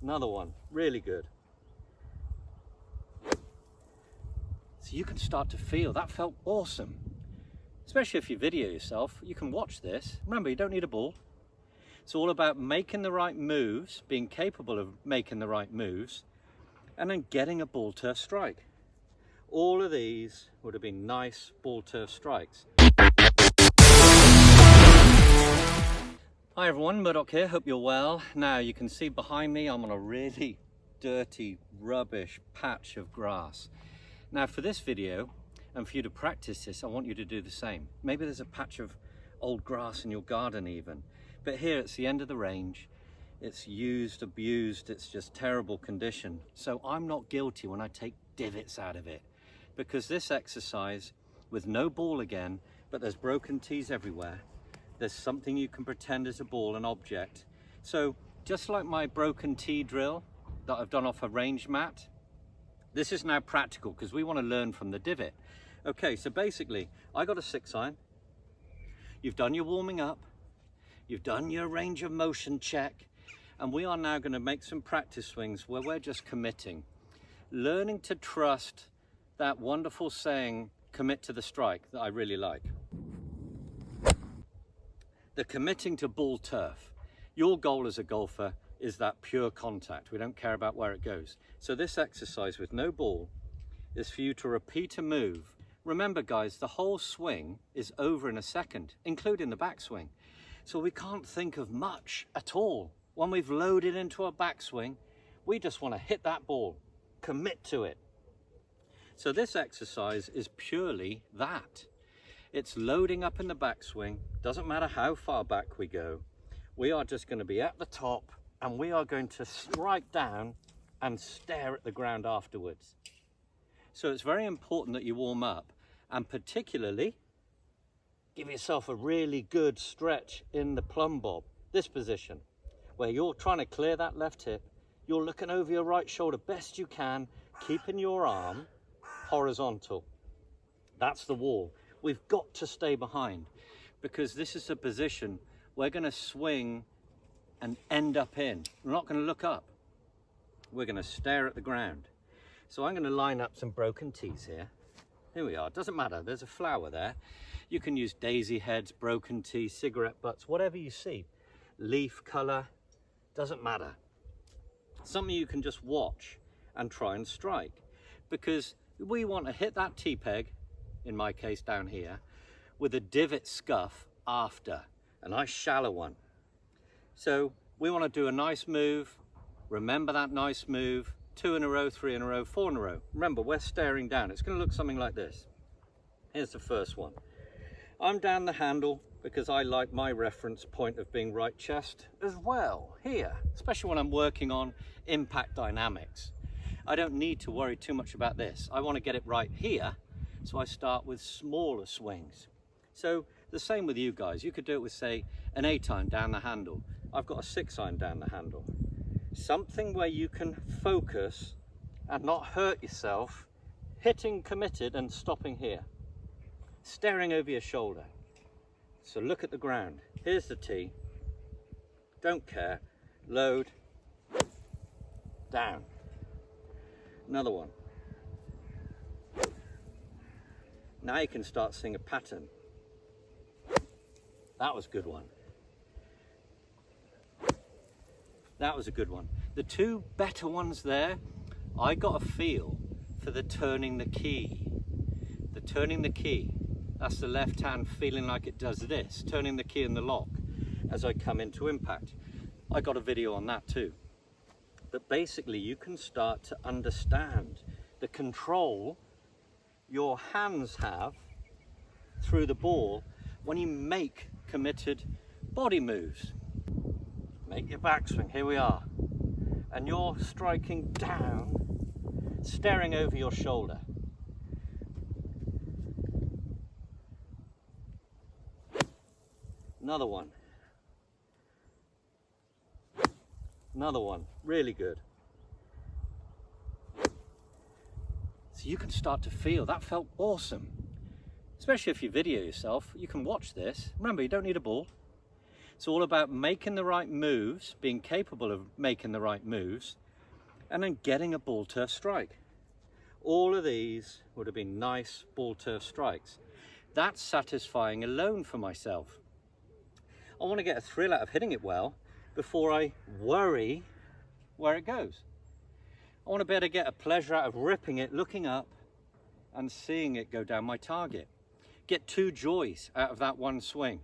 Another one, really good. So you can start to feel, that felt awesome. Especially if you video yourself, you can watch this. Remember, you don't need a ball. It's all about making the right moves, being capable of making the right moves, and then getting a ball turf strike. All of these would have been nice ball turf strikes. Hi everyone, Murdoch here, hope you're well. Now you can see behind me I'm on a really dirty, rubbish patch of grass. Now for this video, and for you to practice this, I want you to do the same. Maybe there's a patch of old grass in your garden even. But here it's the end of the range. It's used, abused, it's just terrible condition. So I'm not guilty when I take divots out of it. Because this exercise, with no ball again, but there's broken tees everywhere, there's something you can pretend is a ball, an object. So just like my broken tee drill that I've done off a range mat, this is now practical because we want to learn from the divot. Okay, so basically, I got a 6-iron. You've done your warming up. You've done your range of motion check. And we are now going to make some practice swings where we're just committing. Learning to trust that wonderful saying, commit to the strike, that I really like. The committing to ball turf. Your goal as a golfer is that pure contact. We don't care about where it goes. So this exercise with no ball is for you to repeat a move. Remember guys, the whole swing is over in a second, including the backswing. So we can't think of much at all. When we've loaded into a backswing, we just want to hit that ball, commit to it. So this exercise is purely that. It's loading up in the backswing. Doesn't matter how far back we go. We are just going to be at the top and we are going to strike down and stare at the ground afterwards. So it's very important that you warm up and particularly give yourself a really good stretch in the plum bob, this position, where you're trying to clear that left hip. You're looking over your right shoulder best you can, keeping your arm horizontal. That's the wall. We've got to stay behind because this is a position we're going to swing and end up in. We're not going to look up. We're going to stare at the ground. So I'm going to line up some broken tees here. Here we are. Doesn't matter. There's a flower there. You can use daisy heads, broken tees, cigarette butts, whatever you see. Leaf color, doesn't matter. Something you can just watch and try and strike because we want to hit that tee peg, in my case down here, with a divot scuff after, a nice shallow one. So we want to do a nice move, remember that nice move, 2 in a row, 3 in a row, 4 in a row. Remember, we're staring down. It's going to look something like this. Here's the first one. I'm down the handle because I like my reference point of being right chest as well here, especially when I'm working on impact dynamics. I don't need to worry too much about this. I want to get it right here. So I start with smaller swings. So the same with you guys. You could do it with, say, an 8-iron down the handle. I've got a 6-iron down the handle. Something where you can focus and not hurt yourself, hitting committed and stopping here. Staring over your shoulder. So look at the ground. Here's the tee. Don't care. Load. Down. Another one. Now you can start seeing a pattern. That was a good one. That was a good one. The two better ones there, I got a feel for the turning the key. The turning the key. That's the left hand feeling like it does this, turning the key in the lock as I come into impact. I got a video on that too. But basically you can start to understand the control your hands have through the ball when you make committed body moves. Make your backswing, here we are. And you're striking down, staring over your shoulder. Another one. Another one, really good. So you can start to feel, that felt awesome. Especially if you video yourself, you can watch this. Remember, you don't need a ball. It's all about making the right moves, being capable of making the right moves, and then getting a ball turf strike. All of these would have been nice ball turf strikes. That's satisfying alone for myself. I want to get a thrill out of hitting it well before I worry where it goes. I want to be able to get a pleasure out of ripping it, looking up and seeing it go down my target. Get 2 joys out of that one swing.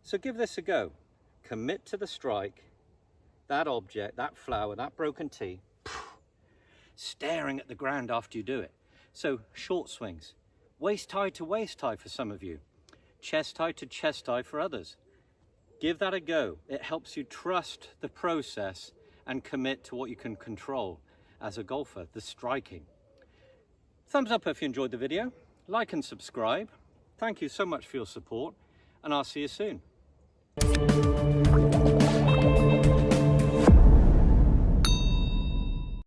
So give this a go. Commit to the strike, that object, that flower, that broken tee, staring at the ground after you do it. So short swings, waist high to waist high for some of you, chest high to chest high for others. Give that a go. It helps you trust the process and commit to what you can control as a golfer, the striking. Thumbs up if you enjoyed the video, like and subscribe. Thank you so much for your support, and I'll see you soon.